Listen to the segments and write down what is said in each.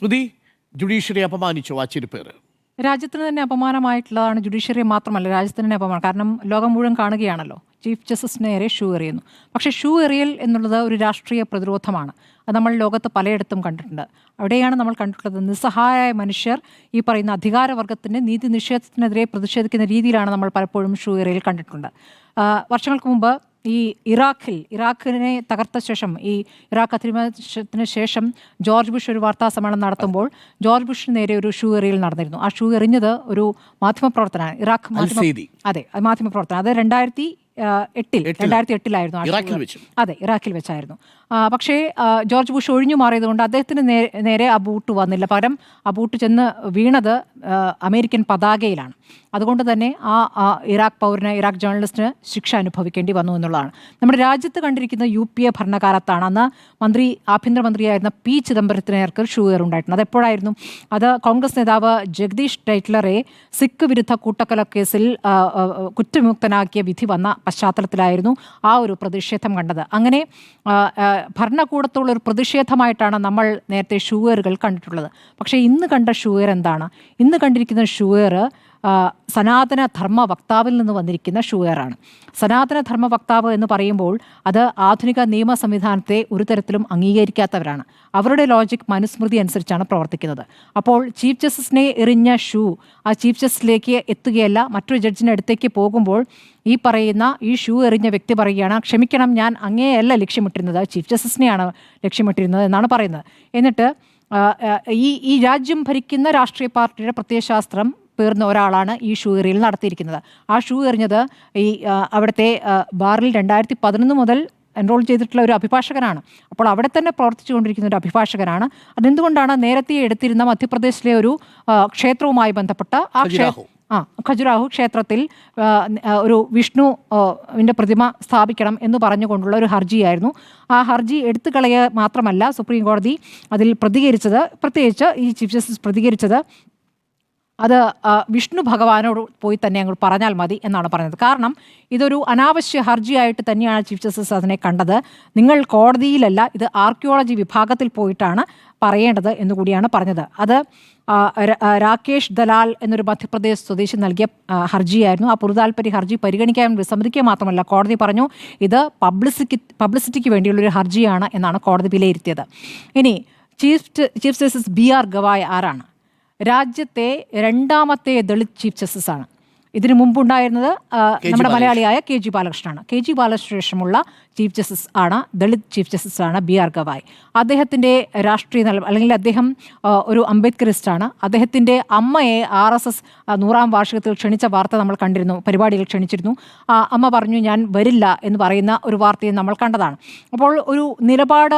സ്മൃതി, judiciary അപമാനിച്ചോ ആ ചെരുപ്പേറ്? രാജ്യത്തിന് തന്നെ അപമാനമായിട്ടുള്ളതാണ്. ജുഡീഷ്യറി മാത്രമല്ല, രാജ്യത്തിന് തന്നെ അപമാനം. കാരണം ലോകം മുഴുവൻ കാണുകയാണല്ലോ, ചീഫ് ജസ്റ്റിസിന് നേരെ ഷൂ എറിയുന്നു. പക്ഷേ ഷൂ എറിയൽ എന്നുള്ളത് ഒരു രാഷ്ട്രീയ പ്രതിരോധമാണ്. അത് നമ്മൾ ലോകത്ത് പലയിടത്തും കണ്ടിട്ടുണ്ട്. അവിടെയാണ് നമ്മൾ കണ്ടിട്ടുള്ളത് നിസ്സഹായ മനുഷ്യർ ഈ പറയുന്ന അധികാരവർഗത്തിൻ്റെ നീതി നിഷേധത്തിനെതിരെ പ്രതിഷേധിക്കുന്ന രീതിയിലാണ് നമ്മൾ പലപ്പോഴും ഷൂ എറിയൽ കണ്ടിട്ടുണ്ട്. വർഷങ്ങൾക്ക് മുമ്പ് ഈ ഇറാഖിനെ തകർത്ത ശേഷം, ഈ ഇറാഖ് അധിനിവേശത്തിന് ശേഷം ജോർജ് ബുഷ് ഒരു വാർത്താ സമ്മേളനം നടത്തുമ്പോൾ ജോർജ് ബുഷിന് നേരെ ഒരു ഷൂ എറിയൽ നടന്നിരുന്നു. ആ ഷൂ എറിഞ്ഞത് ഒരു മാധ്യമപ്രവർത്തനമാണ്, ഇറാഖ് മാധ്യമപ്രവർത്തനം. അത് 2008-ലായിരുന്നു. അതെ, ഇറാഖിൽ വെച്ചായിരുന്നു. പക്ഷേ ജോർജ് ബുഷ് ഒഴിഞ്ഞു മാറിയതുകൊണ്ട് അദ്ദേഹത്തിന് നേരെ ആ ബൂട്ട് വന്നില്ല. പകരം ആ ബൂട്ട് ചെന്ന് വീണത് അമേരിക്കൻ പതാകയിലാണ്. അതുകൊണ്ട് തന്നെ ആ ഇറാഖ് പൗരന്, ഇറാഖ് ജേർണലിസ്റ്റിന് ശിക്ഷ അനുഭവിക്കേണ്ടി വന്നു എന്നുള്ളതാണ്. നമ്മുടെ രാജ്യത്ത് കണ്ടിരിക്കുന്ന UPA ഭരണകാലത്താണ്. അന്ന് ആഭ്യന്തരമന്ത്രിയായിരുന്ന P. ചിദംബരത്തിന് നേർക്ക് ഷൂ എറുണ്ടായിട്ടുണ്ട്. അതെപ്പോഴായിരുന്നു? അത് കോൺഗ്രസ് നേതാവ് ജഗദീഷ് ടൈറ്റ്ലറെ സിഖ് വിരുദ്ധ കൂട്ടക്കൊലക്കേസിൽ കുറ്റമുക്തനാക്കിയ വിധി വന്ന പശ്ചാത്തലത്തിലായിരുന്നു ആ ഒരു പ്രതിഷേധം കണ്ടത്. അങ്ങനെ ഭരണകൂടത്തോളം ഒരു പ്രതിഷേധമായിട്ടാണ് നമ്മൾ നേരത്തെ ഷൂവേറുകൾ കണ്ടിട്ടുള്ളത്. പക്ഷേ ഇന്ന് കണ്ട ഷൂവേർ എന്താണ്? ഇന്ന് കണ്ടിരിക്കുന്ന ഷൂവേർ സനാതന ധർമ്മ വക്താവിൽ നിന്ന് വന്നിരിക്കുന്ന ഷൂവേറാണ്. സനാതന ധർമ്മ വക്താവ് എന്ന് പറയുമ്പോൾ അത് ആധുനിക നിയമ സംവിധാനത്തെ ഒരു തരത്തിലും അംഗീകരിക്കാത്തവരാണ്. അവരുടെ ലോജിക് മനുസ്മൃതി അനുസരിച്ചാണ് പ്രവർത്തിക്കുന്നത്. അപ്പോൾ ചീഫ് ജസ്റ്റിസിനെ എറിഞ്ഞ ഷൂ ആ ചീഫ് ജസ്റ്റിസിലേക്ക് എത്തുകയല്ല, മറ്റൊരു ജഡ്ജിൻ്റെ അടുത്തേക്ക് പോകുമ്പോൾ ഈ ഷൂ എറിഞ്ഞ വ്യക്തി പറയുകയാണ്, ക്ഷമിക്കണം, ഞാൻ അങ്ങേയല്ല ലക്ഷ്യമിട്ടിരുന്നത്, ചീഫ് ജസ്റ്റിസിനെയാണ് ലക്ഷ്യമിട്ടിരുന്നത് എന്നാണ് പറയുന്നത്. എന്നിട്ട് ഈ രാജ്യം ഭരിക്കുന്ന രാഷ്ട്രീയ പാർട്ടിയുടെ പ്രത്യയശാസ്ത്രം പേർന്ന ഒരാളാണ് ഈ ഷൂ എറിയൽ നടത്തിയിരിക്കുന്നത്. ആ ഷൂ എറിഞ്ഞത് അവിടുത്തെ ബാറിൽ 2011 മുതൽ എൻറോൾ ചെയ്തിട്ടുള്ള ഒരു അഭിഭാഷകനാണ്. അപ്പോൾ അവിടെ തന്നെ പ്രവർത്തിച്ചുകൊണ്ടിരിക്കുന്ന ഒരു അഭിഭാഷകനാണ്. അതെന്തുകൊണ്ടാണ് നേരത്തെ എടുത്തിരുന്ന മധ്യപ്രദേശിലെ ഒരു ക്ഷേത്രവുമായി ബന്ധപ്പെട്ട ഖജുരാഹു ക്ഷേത്രത്തിൽ ഒരു വിഷ്ണുവിൻ്റെ പ്രതിമ സ്ഥാപിക്കണം എന്ന് പറഞ്ഞുകൊണ്ടുള്ള ഒരു ഹർജിയായിരുന്നു. ആ ഹർജി എടുത്തു കളയുക മാത്രമല്ല, സുപ്രീം കോടതി അതിൽ പ്രതികരിച്ചത്, പ്രത്യേകിച്ച് ഈ ചീഫ് ജസ്റ്റിസ് പ്രതികരിച്ചത്, അത് വിഷ്ണു ഭഗവാനോട് പോയി തന്നെ അങ്ങ് പറഞ്ഞാൽ മതി എന്നാണ് പറഞ്ഞത്. കാരണം ഇതൊരു അനാവശ്യ ഹർജിയായിട്ട് തന്നെയാണ് ചീഫ് ജസ്റ്റിസ് അതിനെ കണ്ടത്. നിങ്ങൾ കോടതിയിലല്ല, ഇത് ആർക്കിയോളജി വിഭാഗത്തിൽ പോയിട്ടാണ് പറയേണ്ടത് എന്നുകൂടിയാണ് പറഞ്ഞത്. അത് രാകേഷ് ദലാൽ എന്നൊരു മധ്യപ്രദേശ് സ്വദേശി നൽകിയ ഹർജിയായിരുന്നു. ആ പൊതുതാൽപര്യ ഹർജി പരിഗണിക്കാൻ വിസമ്മതിക്കുക മാത്രമല്ല, കോടതി പറഞ്ഞു ഇത് പബ്ലിസിറ്റിക്ക് വേണ്ടിയുള്ളൊരു ഹർജിയാണ് എന്നാണ് കോടതി വിലയിരുത്തിയത്. ഇനി ചീഫ് ജസ്റ്റിസ് BR ഗവായ് ആരാണ്? രാജ്യത്തെ രണ്ടാമത്തെ ദളിത് ചീഫ് ജസ്റ്റിസാണ്. ഇതിനു മുമ്പുണ്ടായിരുന്നത് നമ്മുടെ മലയാളിയായ KG ബാലകൃഷ്ണനാണ്. KG ബാലകൃഷ്ണന് ശേഷമുള്ള ചീഫ് ജസ്റ്റിസ് ആണ്, ദളിത് ചീഫ് ജസ്റ്റിസാണ് BR ഗവായ്. അദ്ദേഹത്തിൻ്റെ രാഷ്ട്രീയ അല്ലെങ്കിൽ അദ്ദേഹം ഒരു അംബേദ്കറിസ്റ്റാണ്. അദ്ദേഹത്തിൻ്റെ അമ്മയെ RSS 100ാം വാർഷികത്തിൽ ക്ഷണിച്ച വാർത്ത നമ്മൾ കണ്ടിരുന്നു, പരിപാടികൾ ക്ഷണിച്ചിരുന്നു. അമ്മ പറഞ്ഞു ഞാൻ വരില്ല എന്ന് പറയുന്ന ഒരു വാർത്തയും നമ്മൾ കണ്ടതാണ്. അപ്പോൾ ഒരു നിലപാട്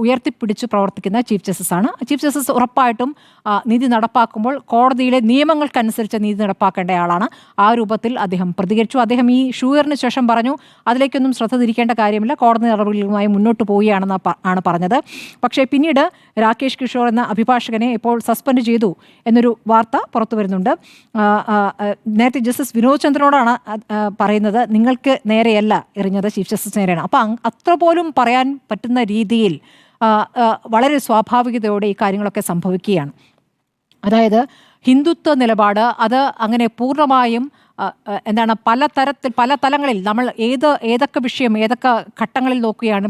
ഉയർത്തിപ്പിടിച്ച് പ്രവർത്തിക്കുന്ന ചീഫ് ജസ്റ്റിസാണ്. ചീഫ് ജസ്റ്റിസ് ഉറപ്പായിട്ടും നീതി നടപ്പാക്കുമ്പോൾ കോടതിയിലെ നിയമങ്ങൾക്കനുസരിച്ച് നീതി നടപ്പാക്കേണ്ട ആളാണ്. ആ രൂപത്തിൽ അദ്ദേഹം പ്രതികരിച്ചു. അദ്ദേഹം ഈ ഷൂയറിന് ശേഷം പറഞ്ഞു അതിലേക്കൊന്നും ശ്രദ്ധ തിരിക്കേണ്ട കാര്യമില്ല, കോടതി നടപടികളുമായി മുന്നോട്ട് പോവുകയാണെന്ന് പറഞ്ഞത്. പക്ഷേ പിന്നീട് രാകേഷ് കിഷോർ എന്ന അഭിഭാഷകനെ ഇപ്പോൾ സസ്പെൻഡ് ചെയ്തു എന്നൊരു വാർത്ത പുറത്തു വരുന്നുണ്ട്. നേരത്തെ ജസ്റ്റിസ് വിനോദ് ചന്ദ്രനോടാണ് പറയുന്നത്, നിങ്ങൾക്ക് നേരെയല്ല എറിഞ്ഞത്, ചീഫ് ജസ്റ്റിസ് നേരെയാണ്. അപ്പം അത്ര പോലും പറയാൻ പറ്റുന്ന രീതിയിൽ വളരെ സ്വാഭാവികതയോടെ ഈ കാര്യങ്ങളൊക്കെ സംഭവിക്കുകയാണ്. അതായത് ഹിന്ദുത്വ നിലപാട് അത് അങ്ങനെ പൂർണ്ണമായും പല തലങ്ങളിൽ നമ്മൾ ഏതൊക്കെ വിഷയം ഏതൊക്കെ ഘട്ടങ്ങളിൽ നോക്കുകയാണ്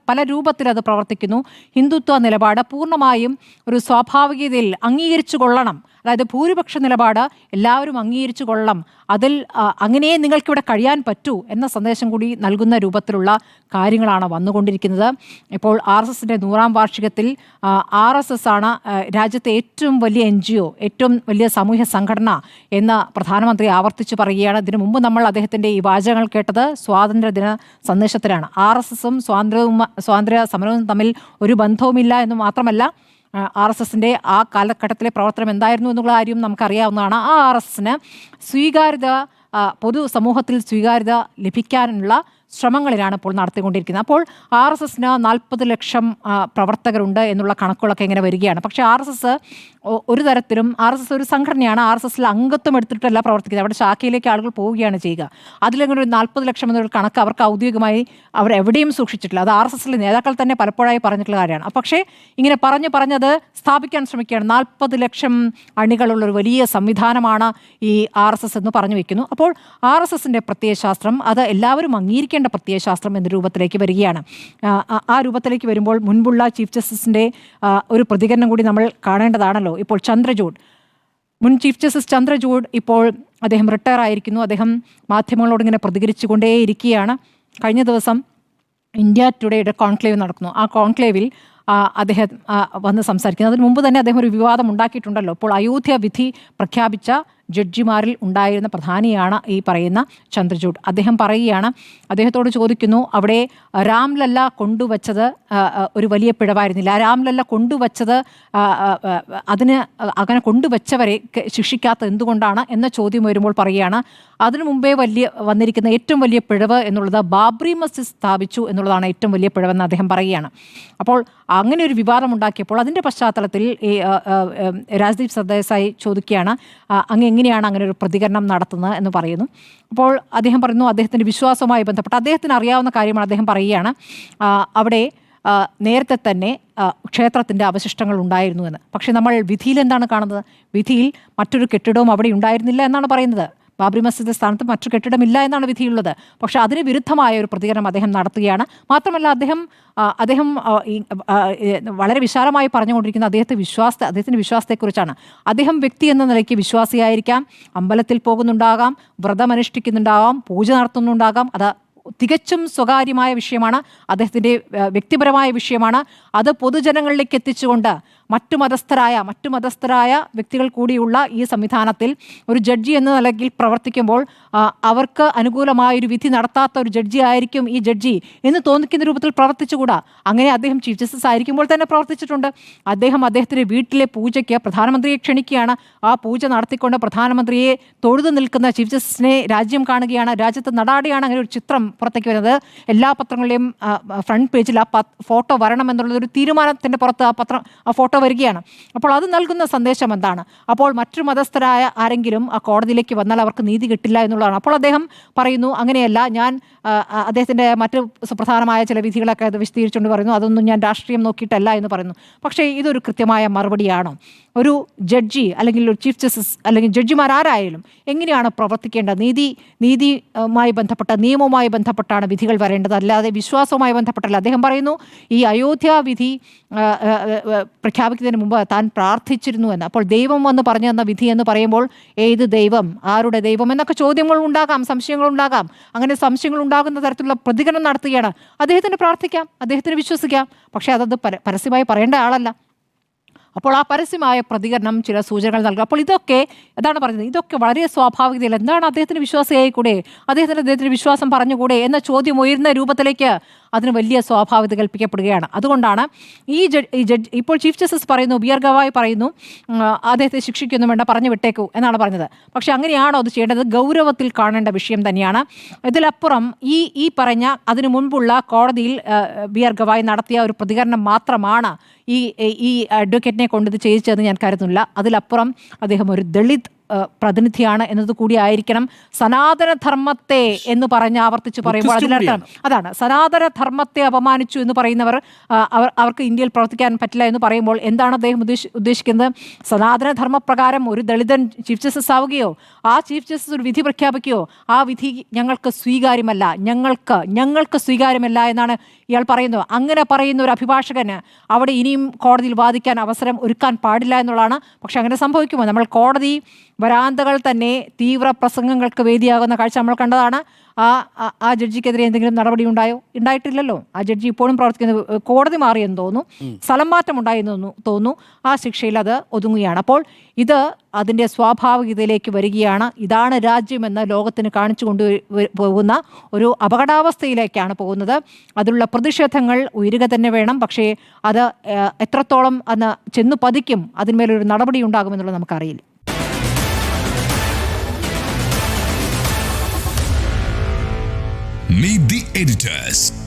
പല രൂപത്തിൽ അത് പ്രവർത്തിക്കുന്നു. ഹിന്ദുത്വ നിലപാട് പൂർണ്ണമായും ഒരു സ്വാഭാവികതയിൽ അംഗീകരിച്ചു കൊള്ളണം, അതായത് ഭൂരിപക്ഷ നിലപാട് എല്ലാവരും അംഗീകരിച്ചു കൊള്ളണം, അതിൽ അങ്ങനെയേ നിങ്ങൾക്കിവിടെ കഴിയാൻ പറ്റൂ എന്ന സന്ദേശം കൂടി നൽകുന്ന രൂപത്തിലുള്ള കാര്യങ്ങളാണ് വന്നുകൊണ്ടിരിക്കുന്നത്. ഇപ്പോൾ RSSൻ്റെ 100ാം വാർഷികത്തിൽ RSS ആണ് രാജ്യത്തെ ഏറ്റവും വലിയ NGO, ഏറ്റവും വലിയ സാമൂഹ്യ സംഘടന എന്ന് പ്രധാനമന്ത്രി ആവർത്തിച്ചു പറയുകയാണ്. ഇതിനു മുമ്പ് നമ്മൾ അദ്ദേഹത്തിൻ്റെ ഈ വാചകങ്ങൾ കേട്ടത് സ്വാതന്ത്ര്യദിന സന്ദേശത്തിലാണ്. RSSും സ്വാതന്ത്ര്യ സമരവും തമ്മിൽ ഒരു ബന്ധവുമില്ല എന്ന് മാത്രമല്ല, RSSൻ്റെ ആ കാലഘട്ടത്തിലെ പ്രവർത്തനം എന്തായിരുന്നു എന്നുള്ള കാര്യം നമുക്കറിയാവുന്നതാണ്. ആ RSSന് പൊതു സമൂഹത്തിൽ സ്വീകാര്യത ലഭിക്കാനുള്ള ശ്രമങ്ങളിലാണ് ഇപ്പോൾ നടത്തിക്കൊണ്ടിരിക്കുന്നത്. അപ്പോൾ RSSന് 40 ലക്ഷം പ്രവർത്തകരുണ്ട് എന്നുള്ള കണക്കുകളൊക്കെ ഇങ്ങനെ വരികയാണ്. പക്ഷേ RSS ഒരു തരത്തിലും RSS ഒരു സംഘടനയാണ്. RSSൽ അംഗത്വം എടുത്തിട്ടല്ല പ്രവർത്തിക്കുന്നത്. അവിടെ ശാഖയിലേക്ക് ആളുകൾ പോവുകയാണ് ചെയ്യുക. അതിലെങ്ങനെ ഒരു 40 ലക്ഷം എന്നൊരു കണക്ക് അവർക്ക് ഔദ്യോഗികമായി അവർ എവിടെയും സൂക്ഷിച്ചിട്ടില്ല. അത് RSSലെ നേതാക്കൾ തന്നെ പലപ്പോഴായി പറഞ്ഞിട്ടുള്ള കാര്യമാണ്. പക്ഷേ ഇങ്ങനെ പറഞ്ഞത് സ്ഥാപിക്കാൻ ശ്രമിക്കുകയാണ്. 40 ലക്ഷം അണികളുള്ള ഒരു വലിയ സംവിധാനമാണ് ഈ RSS എന്ന് പറഞ്ഞു വെക്കുന്നു. അപ്പോൾ RSSന്റെ പ്രത്യയശാസ്ത്രം അത് എല്ലാവരും അംഗീകരിക്കേണ്ട പ്രത്യയശാസ്ത്രം എന്ന രൂപത്തിലേക്ക് വരികയാണ്. ആ രൂപത്തിലേക്ക് വരുമ്പോൾ മുൻപുള്ള ചീഫ് ജസ്റ്റിസിന്റെ ഒരു പ്രതികരണം കൂടി നമ്മൾ കാണേണ്ടതാണല്ലോ. ഇപ്പോൾ മുൻ ചീഫ് ജസ്റ്റിസ് ചന്ദ്രചൂഡ് ഇപ്പോൾ അദ്ദേഹം റിട്ടയർ ആയിരിക്കുന്നു. അദ്ദേഹം മാധ്യമങ്ങളോട് ഇങ്ങനെ പ്രതികരിച്ചു കൊണ്ടേയിരിക്കുകയാണ്. കഴിഞ്ഞ ദിവസം ഇന്ത്യ ടുഡേയുടെ കോൺക്ലേവ് നടക്കുന്നു. ആ കോൺക്ലേവിൽ അദ്ദേഹം വന്ന് സംസാരിക്കുന്നത്. അതിന് മുമ്പ് തന്നെ അദ്ദേഹം ഒരു വിവാദം ഉണ്ടാക്കിയിട്ടുണ്ടല്ലോ. ഇപ്പോൾ അയോധ്യ വിധി പ്രഖ്യാപിച്ച ജഡ്ജിമാരിൽ ഉണ്ടായിരുന്ന പ്രധാനിയാണ് ഈ പറയുന്ന ചന്ദ്രചൂഡ്. അദ്ദേഹം പറയുകയാണ്, അദ്ദേഹത്തോട് ചോദിക്കുന്നു, അവിടെ രാംലല്ല കൊണ്ടുവച്ചത് ഒരു വലിയ പിഴവായിരുന്നില്ല. രാംലല്ല കൊണ്ടുവച്ചത് അതിന് അങ്ങനെ കൊണ്ടുവച്ചവരെ ശിക്ഷിക്കാത്ത എന്തുകൊണ്ടാണ് എന്ന ചോദ്യം വരുമ്പോൾ പറയുകയാണ്, അതിനു മുമ്പേ വന്നിരിക്കുന്ന ഏറ്റവും വലിയ പിഴവ് എന്നുള്ളത് ബാബ്രി മസ്ജിദ് സ്ഥാപിച്ചു എന്നുള്ളതാണ് ഏറ്റവും വലിയ പിഴവെന്ന് അദ്ദേഹം പറയുകയാണ്. അപ്പോൾ അങ്ങനെ ഒരു വിവാദം ഉണ്ടാക്കിയപ്പോൾ അതിൻ്റെ പശ്ചാത്തലത്തിൽ ഈ രാജ്ദീപ് സർദേശായി ചോദിക്കുകയാണ്, അങ്ങ് എങ്ങനെയാണ് അങ്ങനെ ഒരു പ്രതികരണം നടത്തുന്നത് എന്ന് പറയുന്നു. അപ്പോൾ അദ്ദേഹം പറയുന്നു, അദ്ദേഹത്തിൻ്റെ വിശ്വാസവുമായി ബന്ധപ്പെട്ട് അദ്ദേഹത്തിന് അറിയാവുന്ന കാര്യമാണ്. അദ്ദേഹം പറയുകയാണ്, അവിടെ നേരത്തെ തന്നെ ക്ഷേത്രത്തിൻ്റെ അവശിഷ്ടങ്ങൾ ഉണ്ടായിരുന്നു എന്ന്. പക്ഷേ നമ്മൾ വിധിയിൽ എന്താണ് കാണുന്നത്? വിധിയിൽ മറ്റൊരു കെട്ടിടവും അവിടെ ഉണ്ടായിരുന്നില്ല എന്നാണ് പറയുന്നത്. ബാബ്രി മസ്ജിദ് സ്ഥാനത്ത് മറ്റു കെട്ടിടമില്ല എന്നാണ് വിധിയുള്ളത്. പക്ഷെ അതിന് വിരുദ്ധമായ ഒരു പ്രതികരണം അദ്ദേഹം നടത്തുകയാണ്. മാത്രമല്ല അദ്ദേഹം വളരെ വിശാലമായി പറഞ്ഞുകൊണ്ടിരിക്കുന്ന അദ്ദേഹത്തിൻ്റെ വിശ്വാസത്തെക്കുറിച്ചാണ്. അദ്ദേഹം വ്യക്തി എന്ന നിലയ്ക്ക് വിശ്വാസിയായിരിക്കാം, അമ്പലത്തിൽ പോകുന്നുണ്ടാകാം, വ്രതമനുഷ്ഠിക്കുന്നുണ്ടാകാം, പൂജ നടത്തുന്നുണ്ടാകാം. അത് തികച്ചും സ്വകാര്യമായ വിഷയമാണ്, അദ്ദേഹത്തിൻ്റെ വ്യക്തിപരമായ വിഷയമാണ്. അത് പൊതുജനങ്ങളിലേക്ക് എത്തിച്ചുകൊണ്ട് മറ്റു മതസ്ഥരായ വ്യക്തികൾ കൂടിയുള്ള ഈ സംവിധാനത്തിൽ ഒരു ജഡ്ജി എന്ന നിലയിൽ പ്രവർത്തിക്കുമ്പോൾ അവർക്ക് അനുകൂലമായൊരു വിധി നടത്താത്ത ഒരു ജഡ്ജി ആയിരിക്കും ഈ ജഡ്ജി എന്ന് തോന്നിക്കുന്ന രൂപത്തിൽ പ്രവർത്തിച്ചുകൂടാ. അങ്ങനെ അദ്ദേഹം ചീഫ് ജസ്റ്റിസ് ആയിരിക്കുമ്പോൾ തന്നെ പ്രവർത്തിച്ചിട്ടുണ്ട്. അദ്ദേഹത്തിൻ്റെ വീട്ടിലെ പൂജയ്ക്ക് പ്രധാനമന്ത്രിയെ ക്ഷണിക്കുകയാണ്. ആ പൂജ നടത്തിക്കൊണ്ട് പ്രധാനമന്ത്രിയെ തൊഴുതു നിൽക്കുന്ന ചീഫ് ജസ്റ്റിസിനെ രാജ്യം കാണുകയാണ്. രാജ്യത്ത് നടാടെയാണ് അങ്ങനെ ഒരു ചിത്രം പുറത്തേക്ക് വരുന്നത്. എല്ലാ പത്രങ്ങളുടെയും ഫ്രണ്ട് പേജിൽ ആ ഫോട്ടോ വരണം എന്നുള്ളൊരു തീരുമാനത്തിൻ്റെ പുറത്ത് ആ ഫോട്ടോ വരികയാണ്. അപ്പോൾ അത് നൽകുന്ന സന്ദേശം എന്താണ്? അപ്പോൾ മറ്റു മതസ്ഥരായ ആരെങ്കിലും ആ കോടതിയിലേക്ക് വന്നാൽ അവർക്ക് നീതി കിട്ടില്ല എന്നുള്ളതാണ്. അപ്പോൾ അദ്ദേഹം പറയുന്നു, അങ്ങനെയല്ല, ഞാൻ അദ്ദേഹത്തിൻ്റെ മറ്റ് സുപ്രധാനമായ ചില വിധികളൊക്കെ അത് വിശദീകരിച്ചുകൊണ്ട് പറയുന്നു, അതൊന്നും ഞാൻ രാഷ്ട്രീയം നോക്കിയിട്ടല്ല എന്ന് പറയുന്നു. പക്ഷേ ഇതൊരു കൃത്യമായ മറുപടിയാണോ? ഒരു ജഡ്ജി അല്ലെങ്കിൽ ഒരു ചീഫ് ജസ്റ്റിസ് അല്ലെങ്കിൽ ജഡ്ജിമാരാരായാലും എങ്ങനെയാണ് പ്രവർത്തിക്കേണ്ടത്? നീതിയുമായി ബന്ധപ്പെട്ട നിയമവുമായി ബന്ധപ്പെട്ടാണ് വിധികൾ വരേണ്ടത്, അല്ലാതെ വിശ്വാസവുമായി ബന്ധപ്പെട്ടല്ല. അദ്ദേഹം പറയുന്നു, ഈ അയോധ്യ വിധി പ്രഖ്യാപിക്കുന്നതിന് മുമ്പ് താൻ പ്രാർത്ഥിച്ചിരുന്നു എന്ന്. അപ്പോൾ ദൈവം വന്ന് പറഞ്ഞു തന്ന വിധി എന്ന് പറയുമ്പോൾ ഏത് ദൈവം, ആരുടെ ദൈവം എന്നൊക്കെ ചോദ്യങ്ങൾ ഉണ്ടാകാം, സംശയങ്ങൾ ഉണ്ടാകാം. അങ്ങനെ സംശയങ്ങൾ ഉണ്ടാകുന്ന തരത്തിലുള്ള പ്രതികരണം നടത്തുകയാണ്. അദ്ദേഹത്തിന് പ്രാർത്ഥിക്കാം, അദ്ദേഹത്തിന് വിശ്വസിക്കാം, പക്ഷേ അതത് പരസ്യമായി പറയേണ്ട ആളല്ല. അപ്പോൾ ആ പരസ്യമായ പ്രതികരണം ചില സൂചനകൾ നൽകുക. അപ്പോൾ ഇതൊക്കെ എന്താണ് പറയുന്നത്? ഇതൊക്കെ വളരെ സ്വാഭാവികതയിൽ എന്താണ് അദ്ദേഹത്തിന് വിശ്വാസിയായി കൂടെ, അദ്ദേഹത്തിന് വിശ്വാസം പറഞ്ഞുകൂടെ എന്ന ചോദ്യം ഉയരുന്ന രൂപത്തിലേക്ക് അതിന് വലിയ സ്വാഭാവികത കൽപ്പിക്കപ്പെടുകയാണ്. അതുകൊണ്ടാണ് ഈ ജഡ്ജ് ഇപ്പോൾ ചീഫ് ജസ്റ്റിസ് പറയുന്നു, ബി ആർ ഗവായ് പറയുന്നു, അദ്ദേഹത്തെ ശിക്ഷിക്കൊന്നും വേണ്ട, പറഞ്ഞു വിട്ടേക്കൂ എന്നാണ് പറഞ്ഞത്. പക്ഷേ അങ്ങനെയാണോ അത് ചെയ്യേണ്ടത്? ഗൗരവത്തിൽ കാണേണ്ട വിഷയം തന്നെയാണ്. ഇതിലപ്പുറം ഈ പറഞ്ഞ അതിനു മുൻപുള്ള കോടതിയിൽ ബി ആർ ഗവായ് നടത്തിയ ഒരു പ്രതികരണം മാത്രമാണ് ഈ അഡ്വക്കേറ്റിനെ കൊണ്ട് ഇത് ചെയ്യിച്ചതെന്ന് ഞാൻ കരുതുന്നില്ല. അതിലപ്പുറം അദ്ദേഹം ഒരു ദളിത് പ്രതിനിധിയാണ് എന്നത് കൂടി ആയിരിക്കണം. സനാതനധർമ്മത്തെ എന്ന് പറഞ്ഞ് ആവർത്തിച്ച് പറയുമ്പോൾ അതിനർത്ഥം അതാണ്, സനാതനധർമ്മത്തെ അപമാനിച്ചു എന്ന് പറയുന്നവർ അവർക്ക് ഇന്ത്യയിൽ പ്രവർത്തിക്കാൻ പറ്റില്ല എന്ന് പറയുമ്പോൾ എന്താണ് അദ്ദേഹം ഉദ്ദേശിക്കുന്നത്? സനാതനധർമ്മപ്രകാരം ഒരു ദളിതൻ ചീഫ് ജസ്റ്റിസ് ആവുകയോ, ആ ചീഫ് ജസ്റ്റിസ് ഒരു വിധി പ്രഖ്യാപിക്കുകയോ, ആ വിധി ഞങ്ങൾക്ക് സ്വീകാര്യമല്ല, ഞങ്ങൾക്ക് സ്വീകാര്യമല്ല എന്നാണ് ഇയാൾ പറയുന്നത്. അങ്ങനെ പറയുന്ന ഒരു അഭിഭാഷകന് അവിടെ ഇനിയും കോടതിയിൽ വാദിക്കാൻ അവസരം ഒരുക്കാൻ പാടില്ല എന്നുള്ളതാണ്. പക്ഷെ അങ്ങനെ സംഭവിക്കുമോ? നമ്മൾ കോടതി വരാന്തകൾ തന്നെ തീവ്ര പ്രസംഗങ്ങൾക്ക് വേദിയാകുന്ന കാഴ്ച നമ്മൾ കണ്ടതാണ്. ആ ജഡ്ജിക്കെതിരെ എന്തെങ്കിലും നടപടി ഉണ്ടായിട്ടില്ലല്ലോ. ആ ജഡ്ജി ഇപ്പോഴും പ്രവർത്തിക്കുന്നത്. കോടതി മാറിയെന്ന് തോന്നുന്നു, സ്ഥലം മാറ്റം ഉണ്ടായെന്ന് തോന്നുന്നു. ആ ശിക്ഷയിൽ അത് ഒതുങ്ങുകയാണ്. അപ്പോൾ ഇത് അതിൻ്റെ സ്വാഭാവികതയിലേക്ക് വരികയാണ്. ഇതാണ് രാജ്യമെന്ന് ലോകത്തിന് കാണിച്ചു പോകുന്ന ഒരു അപകടാവസ്ഥയിലേക്കാണ് പോകുന്നത്. അതിലുള്ള പ്രതിഷേധങ്ങൾ ഉയരുക തന്നെ വേണം. പക്ഷേ അത് എത്രത്തോളം അന്ന് ചെന്നു പതിക്കും, അതിന്മേലൊരു നടപടി ഉണ്ടാകുമെന്നുള്ളത് നമുക്കറിയില്ല. Meet the editors.